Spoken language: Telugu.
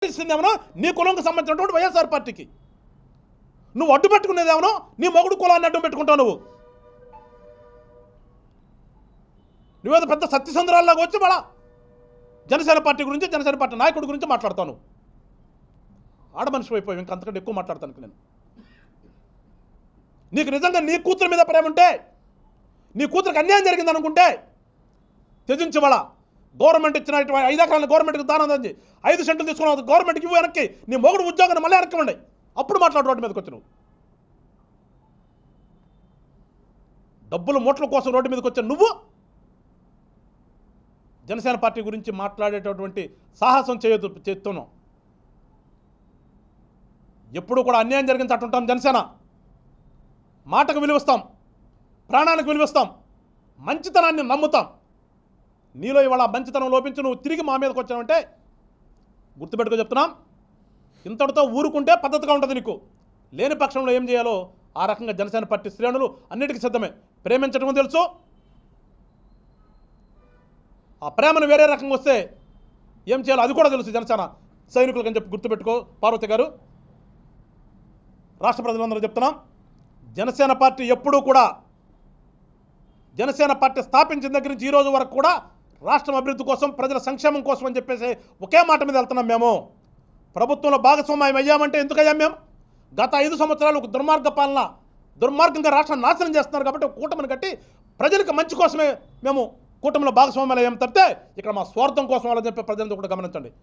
ఇస్తుందేమో నీ కులంకి సంబంధించినటువంటి వైఎస్ఆర్ పార్టీకి నువ్వు అడ్డు పెట్టుకునేదేమో నీ మొగుడు కులాన్ని అడ్డు పెట్టుకుంటావు. నువ్వేదో పెద్ద సత్యసంద్రాల్లాగా వచ్చి మళ్ళా జనసేన పార్టీ గురించి జనసేన పార్టీ నాయకుడి గురించి మాట్లాడతాను. ఆడమనిషి అయిపోయావు, ఇంకంతకంటే ఎక్కువ మాట్లాడతాను నేను. నీకు నిజంగా నీ కూతురు మీద ప్రేమ ఉంటే, నీ కూతురికి అన్యాయం జరిగింది అనుకుంటే త్యజించి వాళ్ళ గవర్నమెంట్ ఇచ్చిన 5 ఎకరాలను గవర్నమెంట్కి దానం అంది, 5 సెంట్లు తీసుకున్నావు గవర్నమెంట్కి ఇవ్వు, వెనక్కి నీ మొగుడు ఉద్యోగాన్ని మళ్ళీ వెనక్కి ఉండే అప్పుడు మాట్లాడు. రోడ్డు మీదకి వచ్చి నువ్వు డబ్బులు మూటల కోసం రోడ్డు మీదకి వచ్చి నువ్వు జనసేన పార్టీ గురించి మాట్లాడేటటువంటి సాహసం చేస్తున్నావు. ఎప్పుడు కూడా అన్యాయం జరిగిన చట్టుంటాం. జనసేన మాటకు విలువిస్తాం, ప్రాణానికి విలువిస్తాం, మంచితనాన్ని నమ్ముతాం. నీలో ఇవాళ మంచితనం లోపించి నువ్వు తిరిగి మా మీదకి వచ్చావంటే గుర్తుపెట్టుకో చెప్తున్నాం, ఇంతటితో ఊరుకుంటే పద్ధతిగా ఉంటుంది. నీకు లేని పక్షంలో ఏం చేయాలో ఆ రకంగా జనసేన పార్టీ శ్రేణులు అన్నిటికీ సిద్ధమే. ప్రేమించడం తెలుసు, ఆ ప్రేమను వేరే రకంగా వస్తే ఏం చేయాలో అది కూడా తెలుసు జనసేన సైనికులకు అని చెప్పి గుర్తుపెట్టుకో. పార్వతి గారు, రాష్ట్ర ప్రజలందరూ చెప్తున్నాం, జనసేన పార్టీ ఎప్పుడూ కూడా జనసేన పార్టీ స్థాపించిన దగ్గర నుంచి ఈ రోజు వరకు కూడా రాష్ట్రం అభివృద్ధి కోసం, ప్రజల సంక్షేమం కోసం అని చెప్పేసి ఒకే మాట మీద వెళ్తున్నాం. మేము ప్రభుత్వంలో భాగస్వామ్యం అయ్యామంటే ఎందుకయ్యాం? మేము గత 5 సంవత్సరాలు ఒక దుర్మార్గ పాలన, దుర్మార్గంగా రాష్ట్రాన్ని నాశనం చేస్తున్నారు కాబట్టి కూటమిని కట్టి ప్రజలకు మంచి కోసమే మేము కూటమిలో భాగస్వామ్యాలు అయ్యాం తప్పితే ఇక్కడ మా స్వార్థం కోసం వాళ్ళని చెప్పి ప్రజలంతా కూడా గమనించండి.